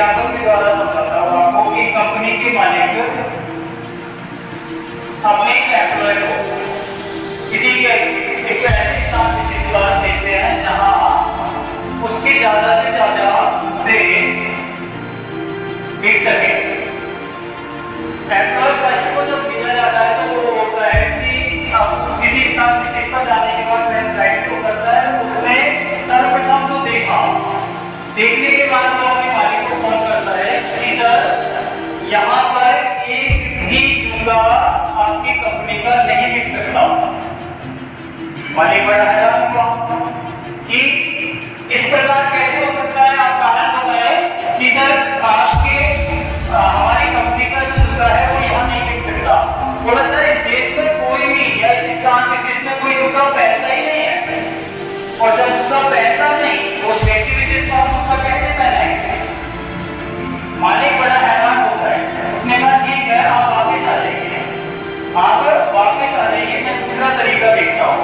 Example के द्वारा समझाता हूँ आपको कि कंपनी के मालिक अपने एम्प्लॉय को किसी के एक ऐसे स्थान विशेष पर देखते हैं जहां उसकी ज्यादा से ज्यादा देर बिक सके। एम्प्लॉय फर्स्ट को जब भेजा जाता है तो वो होता है कि किसी स्थान विशेष पर जाने के बाद वह फ्लाइट को करता है। उसने सर्वप्रथम जो देखने के बाद वो अपने मालिक को फोन करता है कि सर यहाँ पर एक भी जूता आपकी कंपनी का नहीं बिक सकता। मालिक बड़ा हैरान हुआ कि इस प्रकार कैसे हो सकता है। आप कारण बताएं कि सर आपके हमारी कंपनी का जो जूता है वो यहाँ नहीं बिक सकता। बोला सर इस देश में कोई भी या इस स्थान विशेष में कोई जूता पहनता ही नहीं है, और जब जूता पहनता नहीं वो व्यक्ति विशेष का जूता कैसे पहनेंगे। मालिक बड़ा हैरान होता है। उसने कहा ठीक है आप वापस आ जाइए, आप वापस आ जाइए, मैं दूसरा तरीका देखता हूँ।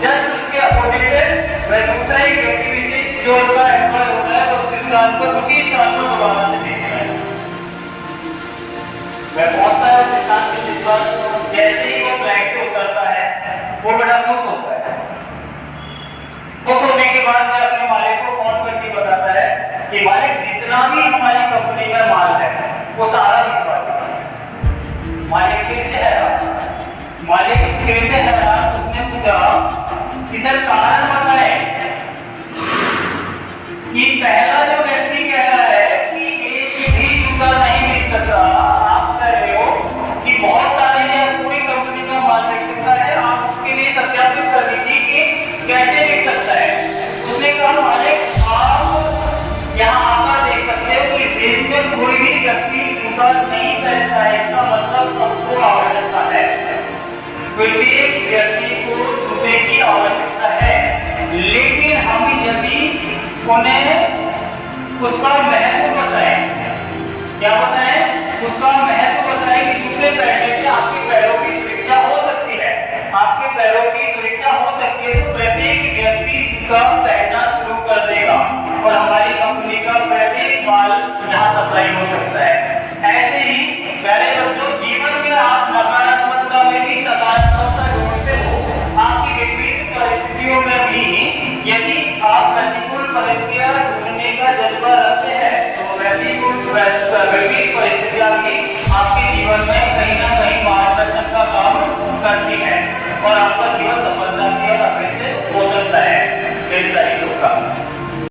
जस्ट उसके अपोजिट वह दूसरा ही व्यक्ति विशेष जो उसका एम्प्लॉय होता है वो उसी स्थान पर दोबारा से देख रहा है। वह पहुंचता है उस स्थान विशेष पर। जैसे ही वो फ्लाइट से उतरता है वो बड़ा खुश होता है। खुश होने के बाद वह अपने मालिक को फोन करके बताता है कि मालिक जितना भी हमारी कंपनी में माल है वो सारा भिजवा दो। मालिक फिर से हैरान। उसने पूछा कि सर कारण बताए कि पहला जो व्यक्ति कह रहा है कि एक भी जूता नहीं बिक सकता, आप कह रहे हो कि बहुत सारे या पूरी कंपनी का माल बिक सकता है। आप उसके लिए सत्यापित कर लीजिए कि कैसे बिक सकता है। उसने कहा मालिक आप यहाँ आकर देख सकते हो कि देश में कोई भी व्यक्ति जूता नहीं पहनता है, इसका मतलब सबको आवश्यकता है। प्रत्येक व्यक्ति को जूते की आवश्यकता है, लेकिन हम यदि उन्हें उसका महत्व बताएं, क्या बताएं, उसका महत्व बताएं कि जूते पहनने से आपके पैरों की सुरक्षा हो सकती है, आपके पैरों की सुरक्षा हो सकती है, तो प्रत्येक व्यक्ति जूता पहनना शुरू कर देगा और हमारी कंपनी का प्रत्येक माल यहाँ सप्लाई हो सकता है। ऐसे ही प्यारे बच्चों, जीवन में आप नकारात्मकता में भी सकारात्मकता ढूंढते हो। आपकी विपरीत परिस्थितियों में भी यदि आप प्रतिकूल परिस्थितियां ढूंढने का जज्बा रखते हैं तो प्रतिकूल